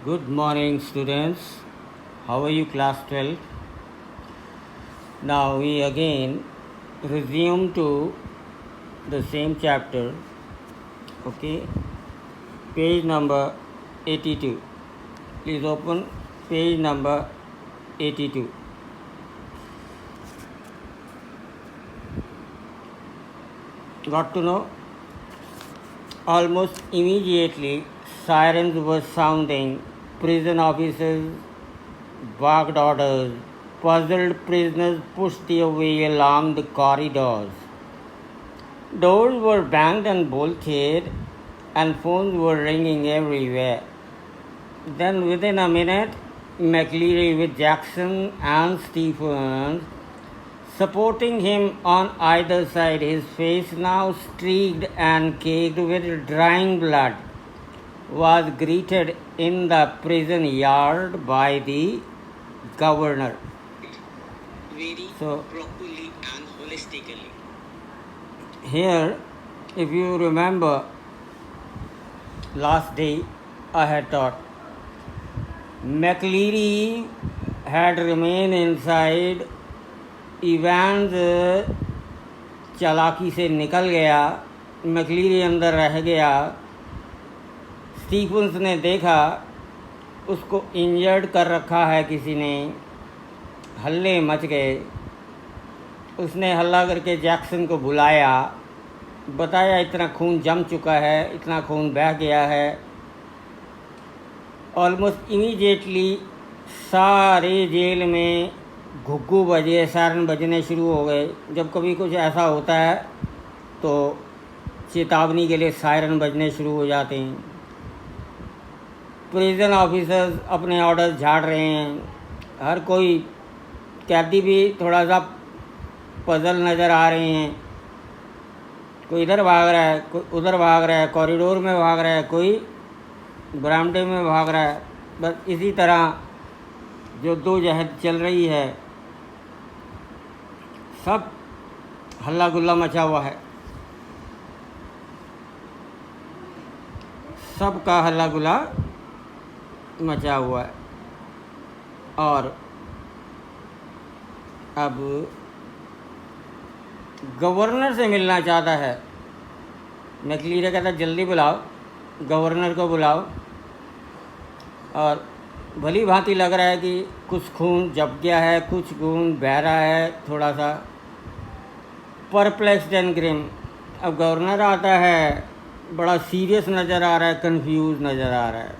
Good morning, students. How are you, class 12? Now we again resume to the same chapter. Okay, page number 82. Please open page number 82. Got to know? Almost immediately, sirens were sounding. Prison officers barked orders. Puzzled prisoners pushed their way along the corridors. Doors were banged and bolted, and phones were ringing everywhere. Then, within a minute, McLeary with Jackson and Stephens supporting him on either side, his face now streaked and caked with drying blood, was greeted in the prison yard by the governor. Very So, properly and holistically. here, if you remember, last day I had taught McLeary had remained inside. Evans चालाकी से निकल गया, मैक्लीरी अंदर रह गया. Stephen's ने देखा उसको इंजर्ड कर रखा है किसी ने. हल्ले मच गए. उसने हल्ला करके जैक्सन को बुलाया, बताया इतना खून जम चुका है, इतना खून बह गया है. ऑलमोस्ट इमीडिएटली सारे जेल में घुग्गू बजे, सायरन बजने शुरू हो गए. जब कभी कुछ ऐसा होता है तो चेतावनी के लिए सायरन बजने शुरू हो जाते हैं. प्रिजन ऑफिसर्स अपने ऑर्डर झाड़ रहे हैं. हर कोई कैदी भी थोड़ा सा पजल नज़र आ रहे हैं. कोई इधर भाग रहा है, कोई उधर भाग रहा है, कॉरिडोर में भाग रहा है, कोई बरामदे में भाग रहा है. बस इसी तरह जो दो जहद चल रही है, सब हल्ला गुल्ला मचा हुआ है. सब का हल्ला गुल्ला मचा हुआ है. और अब गवर्नर से मिलना चाहता है. मैक्लीरी कहता जल्दी बुलाओ, गवर्नर को बुलाओ. और भली भांति लग रहा है कि कुछ खून जम गया है, कुछ खून बह रहा है, थोड़ा सा परप्लेक्स्ड एंड ग्रिम. अब गवर्नर आता है, बड़ा सीरियस नज़र आ रहा है, कंफ्यूज नज़र आ रहा है.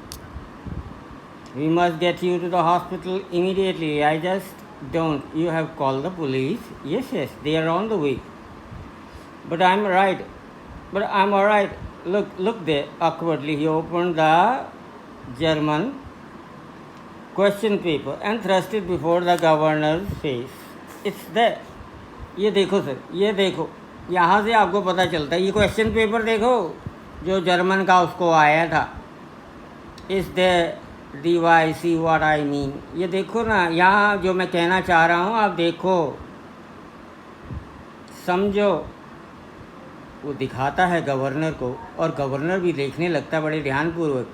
We must get you to the hospital immediately. I just don't, you have called the police. Yes yes, they are on the way. But I am right, but I am alright. Look there. Awkwardly he opened the German question paper and thrust it before the governor's face. It's there. ये देखो sir, ये देखो, यहाँ से आपको पता चलता है. ये क्वेश्चन पेपर देखो जो जर्मन का उसको आया था. Is there, do I see what I mean? ये देखो ना, यहाँ जो मैं कहना चाह रहा हूँ आप देखो, समझो. वो दिखाता है गवर्नर को, और गवर्नर भी देखने लगता है बड़े ध्यानपूर्वक.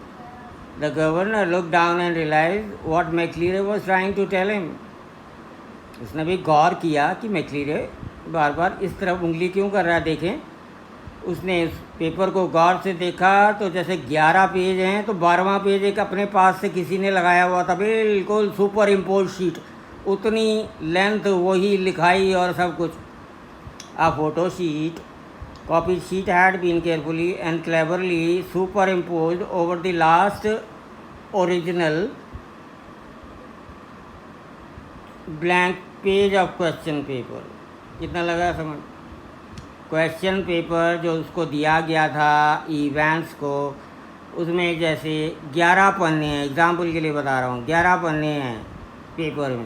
The governor looked down and realized what McLeary was trying to tell him. उसने भी गौर किया कि मैक्लीरे बार बार इस तरफ उंगली क्यों कर रहा है. देखें, उसने इस पेपर को गौर से देखा तो जैसे 11 पेज हैं तो 12वां पेज एक अपने पास से किसी ने लगाया हुआ था, बिल्कुल सुपर इम्पोज शीट, उतनी लेंथ, वही लिखाई और सब कुछ. आ photo sheet, copy sheet had been carefully and cleverly superimposed over the last original blank page of question paper. कितना लगा समझ? क्वेश्चन पेपर जो उसको दिया गया था इवेंट्स को, उसमें जैसे 11 पन्ने हैं, एग्जाम्पल के लिए बता रहा हूँ, 11 पन्ने हैं पेपर में.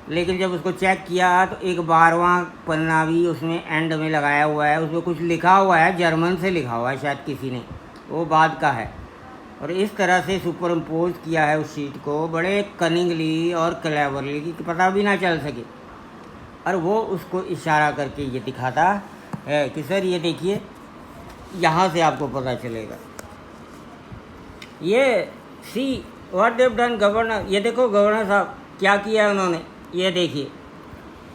लेकिन जब उसको चेक किया तो एक 12वां पन्ना भी उसमें एंड में लगाया हुआ है. उसमें कुछ लिखा हुआ है, जर्मन से लिखा हुआ है शायद किसी ने, वो बाद का है. और इस तरह से सुपर इम्पोज किया है उस शीट को बड़े कनिंगली और क्लेवरली कि पता भी ना चल सके. और वो उसको इशारा करके ये दिखाता है कि सर ये देखिए, यहाँ से आपको पता चलेगा. ये see what they've done governor, ये देखो गवर्नर साहब क्या किया है उन्होंने, ये देखिए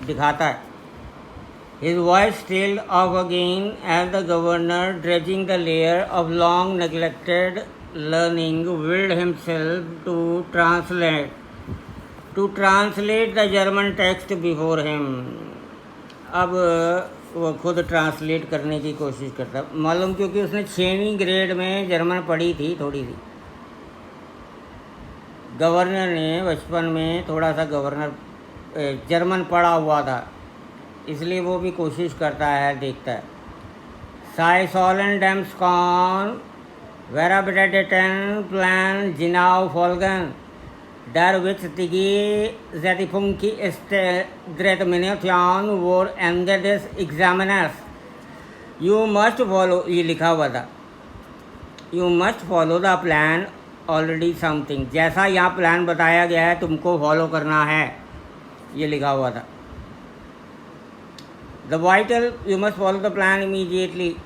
दिखाता है. His voice trailed off again as the governor, dredging the layer of long neglected learning, willed himself to translate the German text before him. अब वो खुद ट्रांसलेट करने की कोशिश करता, मालूम क्योंकि उसने 6वीं ग्रेड में जर्मन पढ़ी थी थोड़ी सी. गवर्नर ने बचपन में थोड़ा सा जर्मन पढ़ा हुआ था, इसलिए वो भी कोशिश करता है, देखता है. Sei sollen dem Skorn, verabredeten Plan genau folgen, der wichtige Zeitpunkt ist 3 Minuten vor Ende des Examens. You must follow, ये लिखा हुआ था, You must follow the plan already something, जैसा यहाँ प्लान बताया गया है तुमको फॉलो करना है, ये लिखा हुआ था. The vital, you must follow the plan immediately.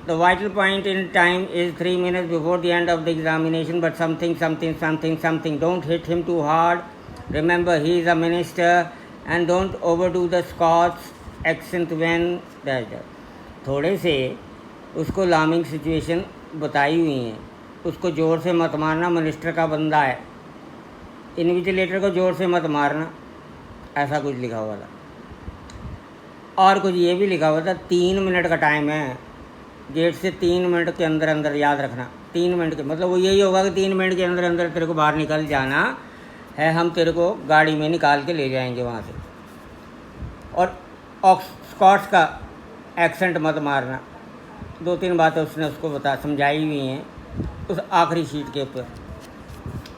The vital point in time is 3 minutes before the end of the examination, but something. Don't hit him too hard. Remember, he is a minister, and don't overdo the Scots accent when that. थोड़े से उसको लार्मिंग situation बताई हुई है, उसको ज़ोर से मत मारना, मिनिस्टर का बंदा है. इन्विजिलेटर को ज़ोर से मत मारना, ऐसा कुछ लिखा हुआ था. और कुछ ये भी लिखा हुआ था 3 मिनट का टाइम है, गेट से 3 मिनट के अंदर याद रखना. 3 मिनट के मतलब वो यही होगा कि 3 मिनट के अंदर तेरे को बाहर निकल जाना है, हम तेरे को गाड़ी में निकाल के ले जाएंगे वहाँ से. और स्कॉट्स का एक्सेंट मत मारना. 2-3 बातें उसने उसको समझाई हुई हैं उस आखिरी शीट के ऊपर.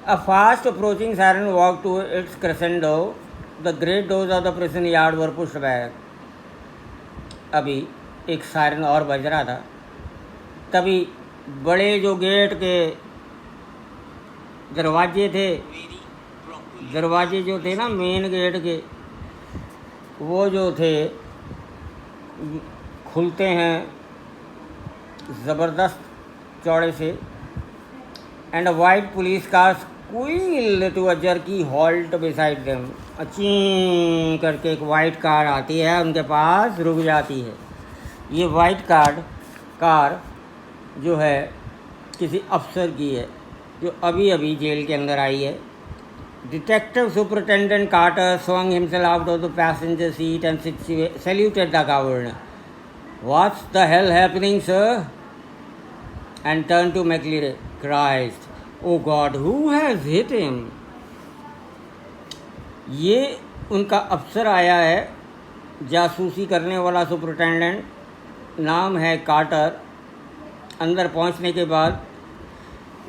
A fast approaching siren walk to its crescendo, the great doors of the prison yard were pushed back. अभी एक सायरन और बज रहा था, तभी बड़े जो गेट के दरवाजे जो थे ना मेन गेट के, वो जो थे खुलते हैं ज़बरदस्त चौड़े से. And a white police car squealed to a jerky halt beside them. अच्छी करके एक वाइट कार आती है, उनके पास रुक जाती है. ये वाइट कार जो है किसी अफसर की है जो अभी अभी जेल के अंदर आई है. Detective superintendent Carter swung himself out of the passenger seat and saluted the governor. What's the hell happening, sir? And turned to McLeary. Christ, oh God, who has hit him? ये उनका अफसर आया है, जासूसी करने वाला सुपरिटेंडेंट, नाम है कार्टर. अंदर पहुंचने के बाद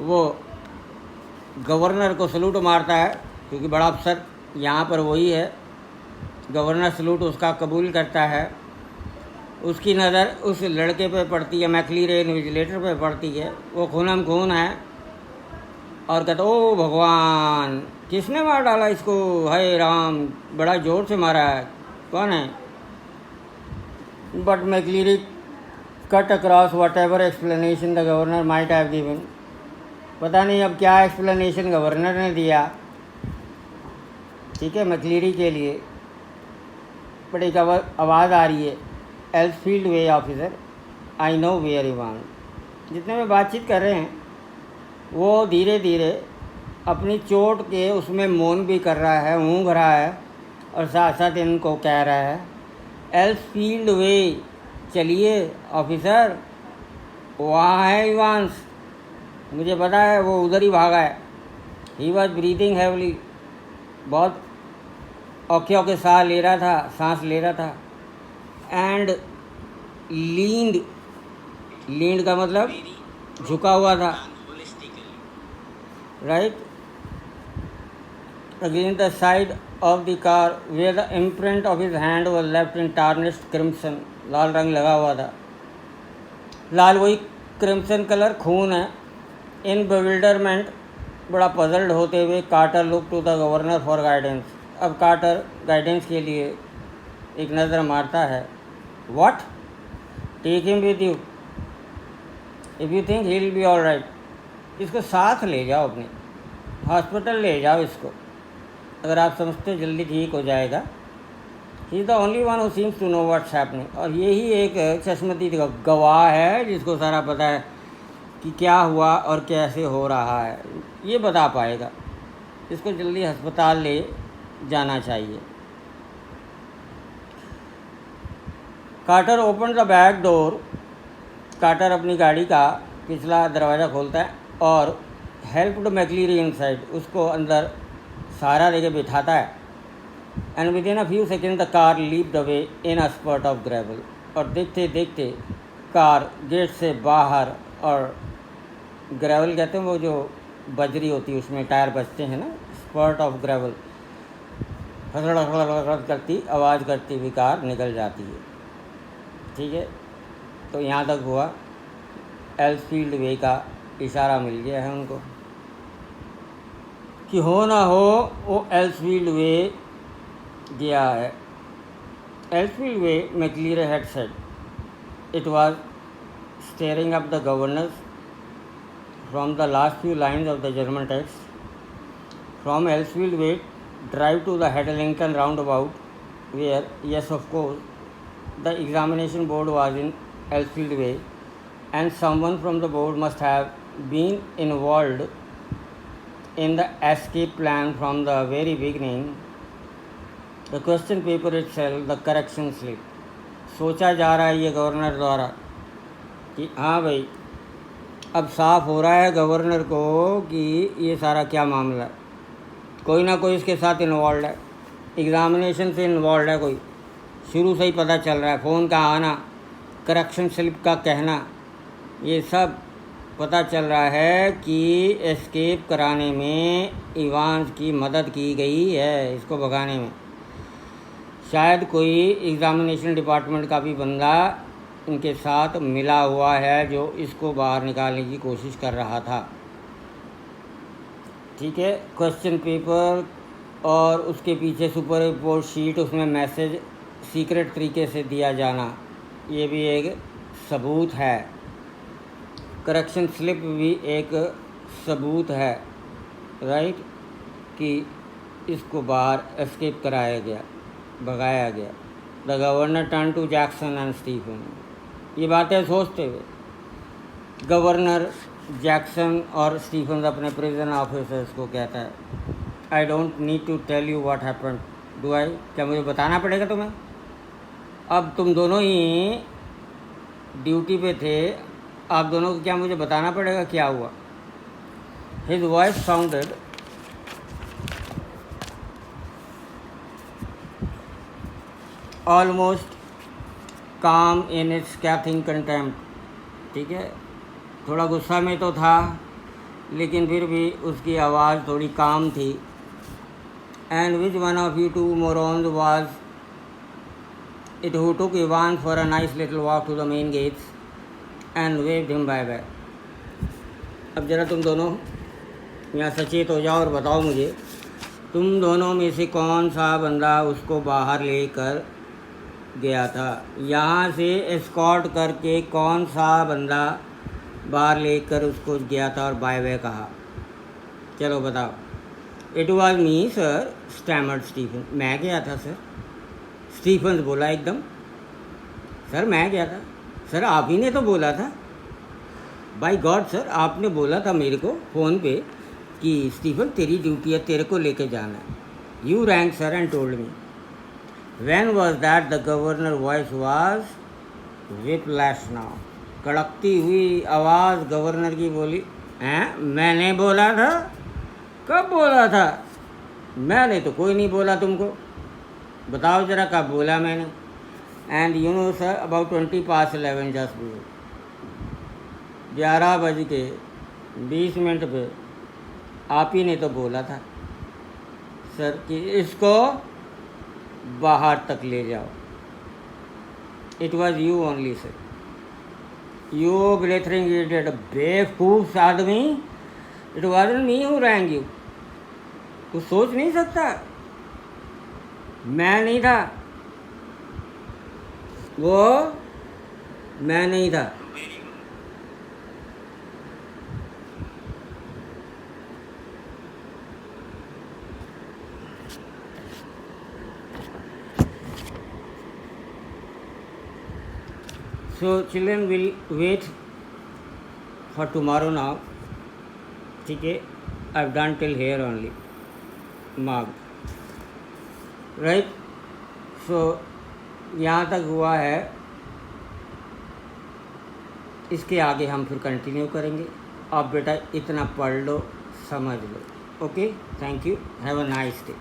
वो गवर्नर को सलूट मारता है, क्योंकि बड़ा अफसर यहाँ पर वही है. गवर्नर सलूट उसका कबूल करता है. उसकी नज़र उस लड़के पे पड़ती है, मैक्लीरे इन्विजिलेटर पे पड़ती है. वो खूनम खून है और कहता, ओ भगवान, किसने मार डाला इसको, हाय राम, बड़ा ज़ोर से मारा है, कौन है? But McLeary cut across whatever explanation the governor might have given. पता नहीं अब क्या एक्सप्लेनेशन गवर्नर ने दिया, ठीक है, मैक्लीरी के लिए. बट एक आवाज़ आ रही है, Elsfield Way officer, I know where you want. जितने में बातचीत कर रहे हैं वो धीरे धीरे अपनी चोट के उसमें मौन भी कर रहा है, ऊँघ रहा है, और साथ साथ इनको कह रहा है, एल्सफील्ड वे, चलिए ऑफिसर, वहाँ है इवांस, मुझे पता है वो उधर ही भागा है. ही वॉज ब्रीदिंग हैवली, बहुत औखे सांस ले रहा था. एंड लींड का मतलब झुका हुआ था, right, against the side of the car where the imprint of his hand was left in tarnished crimson. लाल रंग लगा हुआ था, लाल वही क्रिम्सन कलर, खून है. इन bewilderment, बड़ा पजल्ड होते हुए, Carter look to the governor for guidance. अब कार्टर गाइडेंस के लिए एक नज़र मारता है. What, take him with you if you think he will be all right. इसको साथ ले जाओ अपने, हॉस्पिटल ले जाओ इसको, अगर आप समझते हो जल्दी ठीक हो जाएगा। He is the only one who seems to know what's happening. और यही एक चश्मदीद गवाह है जिसको सारा पता है कि क्या हुआ और कैसे हो रहा है, ये बता पाएगा। इसको जल्दी अस्पताल ले जाना चाहिए। Carter open the back door. Carter अपनी गाड़ी का पिछला दरवाज़ा खोलता है और हेल्प्ड मैकलीरी इनसाइड, उसको अंदर सहारा देके बिठाता है। And within a few second the car leaped away in a spurt of gravel. और देखते देखते कार गेट से बाहर, और ग्रेवल कहते हैं वो जो बजरी होती है उसमें टायर बजते हैं ना, स्पर्ट ऑफ ग्रेवल, हसड़ हसड़ करती आवाज़ करती हुई कार निकल जाती है। ठीक है, तो यहाँ तक हुआ। एल्सफील्ड वे का इशारा मिल गया है उनको कि हो ना हो वो एल्सफील्ड वे गया है। Elsfield Way, McLeary had said, it was staring up the governor's from the last few lines of the German text. From Elsfield Way drive to the Headington roundabout, where yes of course the examination board was in Elsfield Way, and someone from the board must have been involved in the escape plan from the very beginning. The question paper itself, the correction slip. सोचा जा रहा है ये governor द्वारा कि हाँ भाई, अब साफ हो रहा है गवर्नर को कि ये सारा क्या मामला है, कोई ना कोई इसके साथ इन्वॉल्व है, एग्ज़ामिनेशन से इन्वॉल्व है कोई, शुरू से ही पता चल रहा है। फ़ोन का आना, करेक्शन स्लिप का कहना, ये सब पता चल रहा है कि एस्केप कराने में इवांस की मदद की गई है, इसको भगाने में। शायद कोई एग्ज़ामिनेशन डिपार्टमेंट का भी बंदा इनके साथ मिला हुआ है जो इसको बाहर निकालने की कोशिश कर रहा था। ठीक है, क्वेश्चन पेपर और उसके पीछे सुपर रिपोर्ट शीट, उसमें मैसेज सीक्रेट तरीके से दिया जाना, ये भी एक सबूत है। करेक्शन स्लिप भी एक सबूत है, राइट, कि इसको बाहर एस्केप कराया गया, भगाया गया। The governor turn to Jackson and Stephen. ये बातें सोचते हुए गवर्नर जैक्सन और स्टीफन अपने प्रिजन ऑफिसर्स को कहता है, I don't need to tell you what happened, do I? क्या मुझे बताना पड़ेगा तुम्हें? अब तुम दोनों ही ड्यूटी पे थे, आप दोनों को क्या मुझे बताना पड़ेगा क्या हुआ? हिज वॉइस साउंडेड ऑलमोस्ट काम इन इट्स स्कैथिंग कंटेम्प्ट। ठीक है, थोड़ा गुस्सा में तो था लेकिन फिर भी उसकी आवाज़ थोड़ी काम थी। And which one of you two morons was it who took Ivan for a nice little walk to the main gates and waved him bye bye. अब ज़रा तुम दोनों यहाँ सचेत हो जाओ और बताओ मुझे, तुम दोनों में से कौन सा बंदा उसको बाहर लेकर गया था? यहाँ से एस्कॉर्ट करके कौन सा बंदा बाहर लेकर उसको गया था और बाय बाय कहा? चलो बताओ। It was me sir, stammered Stephen. मैं गया था सर, स्टीफन बोला एकदम। सर मैं गया था सर, आप ही ने तो बोला था। बाय गॉड सर, आपने बोला था मेरे को फ़ोन पे कि स्टीफन तेरी ड्यूटी है, तेरे को लेके जाना है। You rang sir and told me. When was that? The governor voice was whiplash now. कड़कती हुई आवाज़ गवर्नर की बोली, हैं मैंने बोला था? कब बोला था? मैंने तो कोई नहीं बोला तुमको, बताओ ज़रा कब बोला मैंने? And you know sir, about 11:20 just before, 11:20 पे आप ही ने तो बोला था सर कि इसको बाहर तक ले जाओ। It was you only sir, you blathering idiot, बेवकूफ़ आदमी। It wasn't me who rang you. तू सोच नहीं सकता? मैं नहीं था वो, मैं नहीं था। So children will wait for tomorrow now. ठीक है, I've done till here only. Marked. Right? So यहाँ तक हुआ है, इसके आगे हम फिर कंटिन्यू करेंगे. आप बेटा इतना पढ़ लो, समझ लो. Okay, thank you, have a nice day.